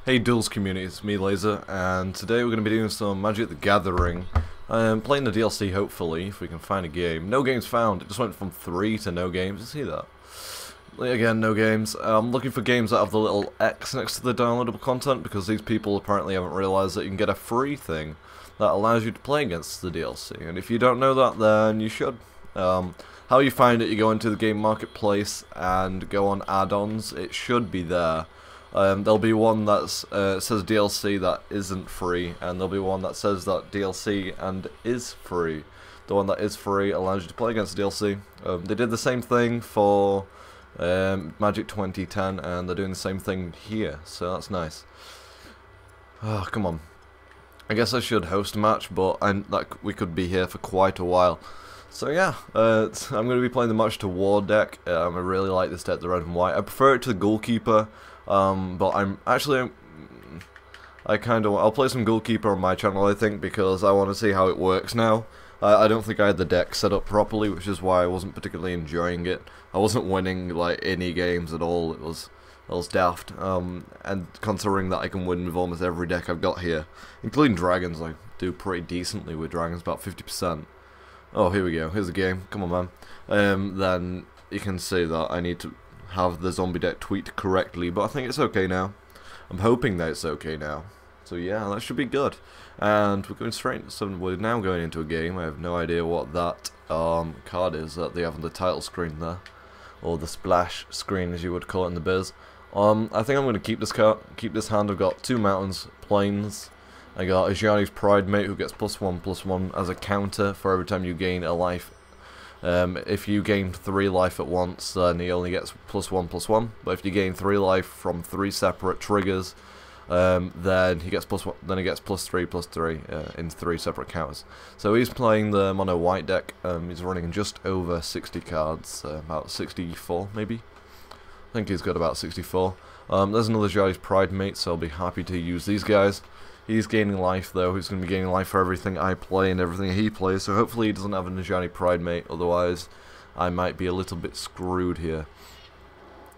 Hey Duels community, it's me Lazor, and today we're going to be doing some Magic the Gathering. Playing the DLC hopefully, if we can find a game. No games found, it just went from 3 to no games, you see that? Again, no games. I'm looking for games that have the little X next to the downloadable content, because these people apparently haven't realised that you can get a free thing that allows you to play against the DLC, and if you don't know that, then you should. How you find it, you go into the game marketplace and go on add-ons, it should be there. There'll be one that says DLC that isn't free, and there'll be one that says that DLC and is free. The one that is free allows you to play against DLC. They did the same thing for Magic 2010, and they're doing the same thing here, so that's nice. Oh, come on. I guess I should host a match, but we could be here for quite a while. So yeah, I'm going to be playing the March to War deck. I really like this deck, the red and white. I prefer it to the Goalkeeper. But I'll play some Goalkeeper on my channel, I think, because I want to see how it works now. I don't think I had the deck set up properly, which is why I wasn't particularly enjoying it. I wasn't winning, like, any games at all. It was daft. And considering that I can win with almost every deck I've got here, including Dragons, I do pretty decently with Dragons, about 50%. Oh, here we go. Here's the game. Come on, man. Then you can see that I need to have the zombie deck tweaked correctly, but I think it's okay now. I'm hoping that it's okay now. So yeah, that should be good. And we're going straight into something. We're now going into a game. I have no idea what that card is that they have on the title screen there, or the splash screen as you would call it in the biz. I think I'm going to keep this hand. I've got 2 mountains, plains. I got Ajani's Pride Mate, who gets +1/+1 as a counter for every time you gain a life. If you gain 3 life at once, then he only gets +1/+1. But if you gain 3 life from 3 separate triggers, then he gets +1. Then he gets +3/+3 in 3 separate counters. So he's playing the mono white deck. He's running just over 60 cards, about 64 maybe. I think he's got about 64. There's another Jai's Pride Mate, so I'll be happy to use these guys. He's gaining life though. He's going to be gaining life for everything I play and everything he plays, so hopefully he doesn't have a Najani Pride Mate, otherwise I might be a little bit screwed here.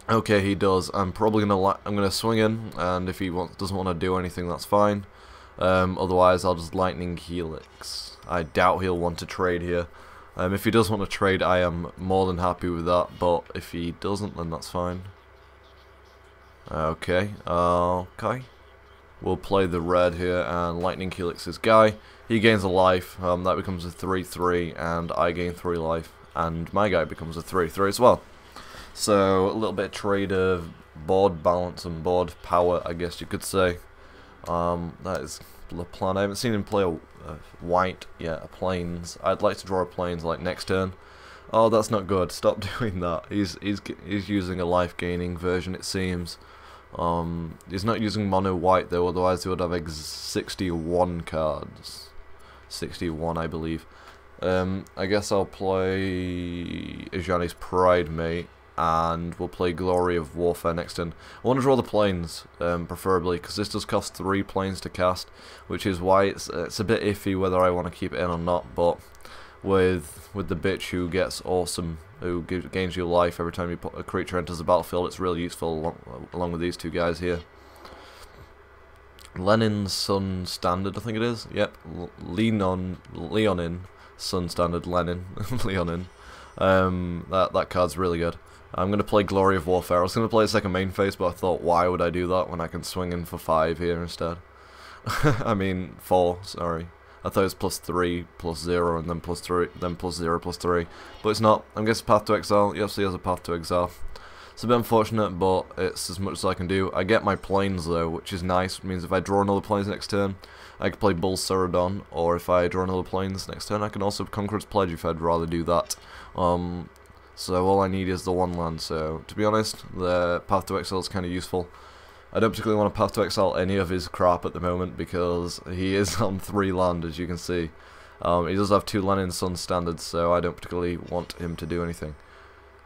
Okay, he does. I'm gonna swing in, and if he doesn't want to do anything, that's fine. Otherwise I'll just Lightning Helix. I doubt he'll want to trade here. If he does want to trade, I am more than happy with that, but if he doesn't, then that's fine. Okay. We'll play the red here, and Lightning Helix this guy. He gains a life, that becomes a 3/3, and I gain 3 life, and my guy becomes a 3/3 as well. So, a little bit of trade of board balance and board power, I guess you could say. That is the plan. I haven't seen him play a white yet, a plains. I'd like to draw a plains like next turn. Oh, that's not good. Stop doing that. He's using a life gaining version, it seems. He's not using mono white though, otherwise he would have 61 cards. 61, I believe. I guess I'll play Ajani's Pride Mate, and we'll play Glory of Warfare next turn. I want to draw the plains, preferably, because this does cost 3 plains to cast, which is why it's a bit iffy whether I want to keep it in or not, but with the bitch who gets awesome, who gains you life every time a creature enters the battlefield, it's really useful along with these 2 guys here. Lenin's Sun Standard, I think it is. Yep, Leonin Sun Standard, Lenin, Leonin. That card's really good. I'm going to play Glory of Warfare. I was going to play a second main phase, but I thought, why would I do that when I can swing in for 5 here instead? I mean, 4, sorry. I thought it was +3/+0 and then +3, then +0/+3, but it's not. I'm guessing Path to Exile. Yes, he has a Path to Exile. It's a bit unfortunate, but it's as much as I can do. I get my plains though, which is nice. It means if I draw another plains next turn, I can play Bull Ceradon, or if I draw another plains next turn, I can also Conqueror's Pledge if I'd rather do that. So all I need is the 1 land. So to be honest, the Path to Exile is kind of useful. I don't particularly want to Path to Exile any of his crap at the moment, because he is on 3 land, as you can see. He does have 2 Lenin Sun standards, so I don't particularly want him to do anything.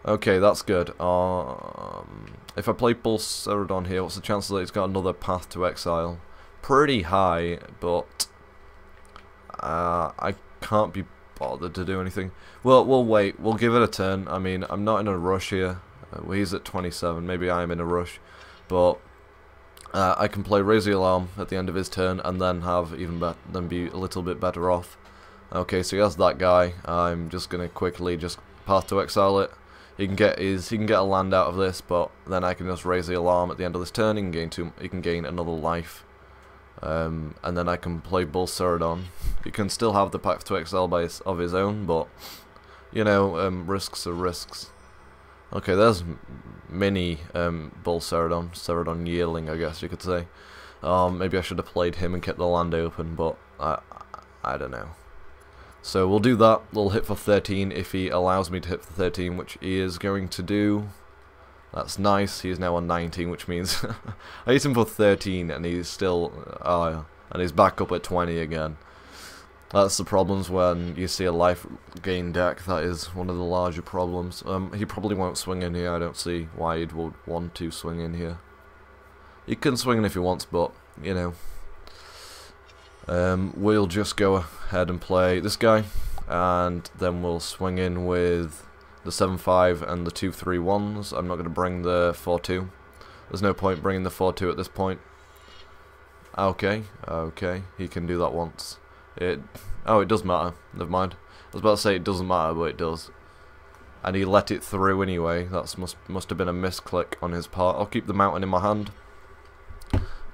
Okay, that's good. If I play Bull Ceradon here, what's the chances that he's got another Path to Exile? Pretty high, but I can't be bothered to do anything. Well, we'll wait. We'll give it a turn. I mean, I'm not in a rush here. He's at 27. Maybe I'm in a rush. But I can play Raise the Alarm at the end of his turn and then be a little bit better off. Okay, so he has that guy. I'm just gonna quickly just Path to Exile it. He can get a land out of this, but then I can just Raise the Alarm at the end of this turn. He can gain another life, and then I can play Bull Ceradon. He can still have the Path to Exile of his own, but you know, risks are risks. Okay, there's mini Bull Ceradon Yearling, I guess you could say. Maybe I should have played him and kept the land open, but I don't know. So we'll do that. We'll hit for 13 if he allows me to hit for 13, which he is going to do. That's nice. He is now on 19, which means I hit him for 13 and he's still and he's back up at 20 again. That's the problems when you see a life gain deck. That is one of the larger problems. He probably won't swing in here. I don't see why he'd want to swing in here. He can swing in if he wants, but you know. We'll just go ahead and play this guy, and then we'll swing in with the 7-5 and the 2-3-1s. I'm not going to bring the 4-2. There's no point bringing the 4-2 at this point. Okay, he can do that once. It does matter. Never mind. I was about to say it doesn't matter, but it does. And he let it through anyway. That must have been a misclick on his part. I'll keep the mountain in my hand.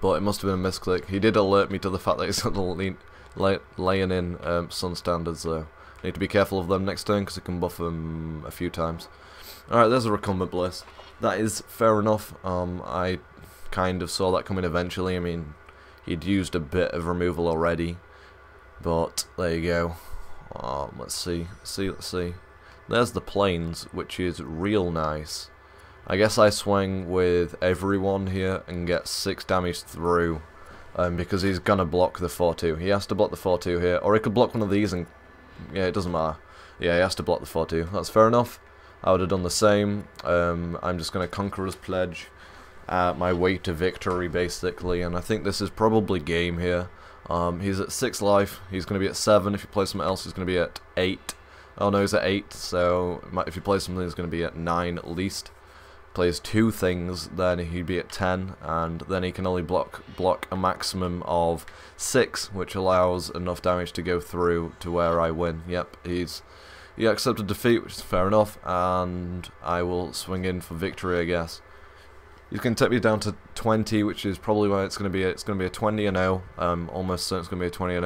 But it must have been a misclick. He did alert me to the fact that he's laying in sun standards, though. Need to be careful of them next turn because it can buff them a few times. Alright, there's a Recumbent Bliss. That is fair enough. I kind of saw that coming eventually. I mean, he'd used a bit of removal already. But there you go. Let's see. There's the Plains, which is real nice. I guess I swing with everyone here and get 6 damage through, because he's gonna block the 4-2. He has to block the 4-2 here, or he could block one of these and yeah, it doesn't matter. Yeah, he has to block the 4-2. That's fair enough. I would have done the same. I'm just gonna Conqueror's Pledge my way to victory basically, and I think this is probably game here. He's at 6 life. He's gonna be at 7. If you play something else, he's gonna be at 8. Oh no, he's at 8. So if you play something, he's gonna be at 9 at least. Plays 2 things, then he'd be at 10, and then he can only block a maximum of 6, which allows enough damage to go through to where I win. Yep, he accepted defeat, which is fair enough, and I will swing in for victory, I guess. He's going to take me down to 20, which is probably why it's going to be a 20-0. Almost certain it's going to be a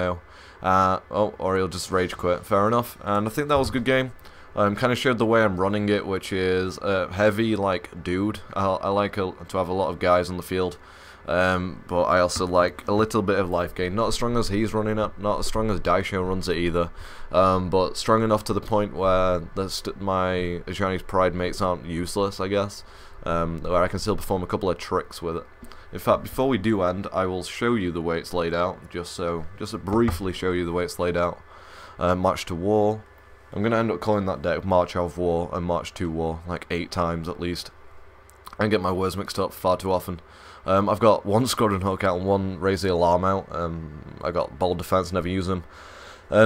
20-0. Or he'll just rage quit. Fair enough, and I think that was a good game. Kind of showed the way I'm running it, which is heavy, like, dude. I like to have a lot of guys on the field, but I also like a little bit of life gain. Not as strong as he's running it, not as strong as Daisho runs it either, but strong enough to the point where my Chinese Pride mates aren't useless, I guess, where I can still perform a couple of tricks with it. In fact, before we do end, I will show you the way it's laid out, just to briefly show you the way it's laid out. March to War. I'm going to end up calling that deck March of War and March to War, like 8 times at least. I get my words mixed up far too often. I've got 1 Squadron Hook out and 1 Raise the Alarm out. I got Bold Defense, never use them.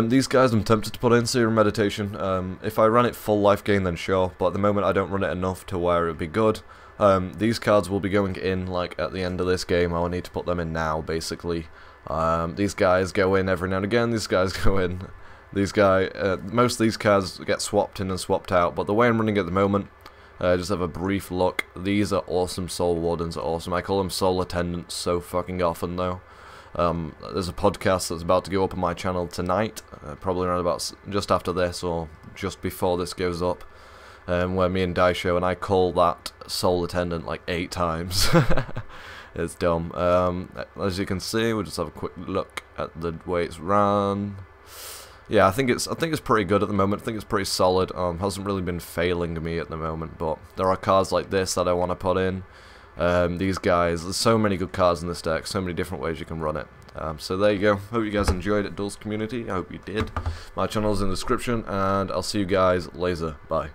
These guys I'm tempted to put in Serum Meditation. If I run it full life gain, then sure, but at the moment I don't run it enough to where it would be good. These cards will be going in like at the end of this game. I will need to put them in now, basically. These guys go in every now and again. These guys go in. Most of these cards get swapped in and swapped out, but the way I'm running at the moment, just have a brief look. These are awesome. Soul Wardens are awesome. I call them Soul Attendants so fucking often, though. There's a podcast that's about to go up on my channel tonight, probably around about just after this or just before this goes up, where me and Daisho and I call that Soul Attendant like 8 times. It's dumb. As you can see, we'll just have a quick look at the way it's run. Yeah, I think it's pretty good at the moment. I think it's pretty solid. Hasn't really been failing me at the moment, but there are cards like this that I want to put in. These guys, there's so many good cards in this deck, so many different ways you can run it. So there you go. Hope you guys enjoyed it, Duels community. I hope you did. My channel's in the description, and I'll see you guys later. Bye.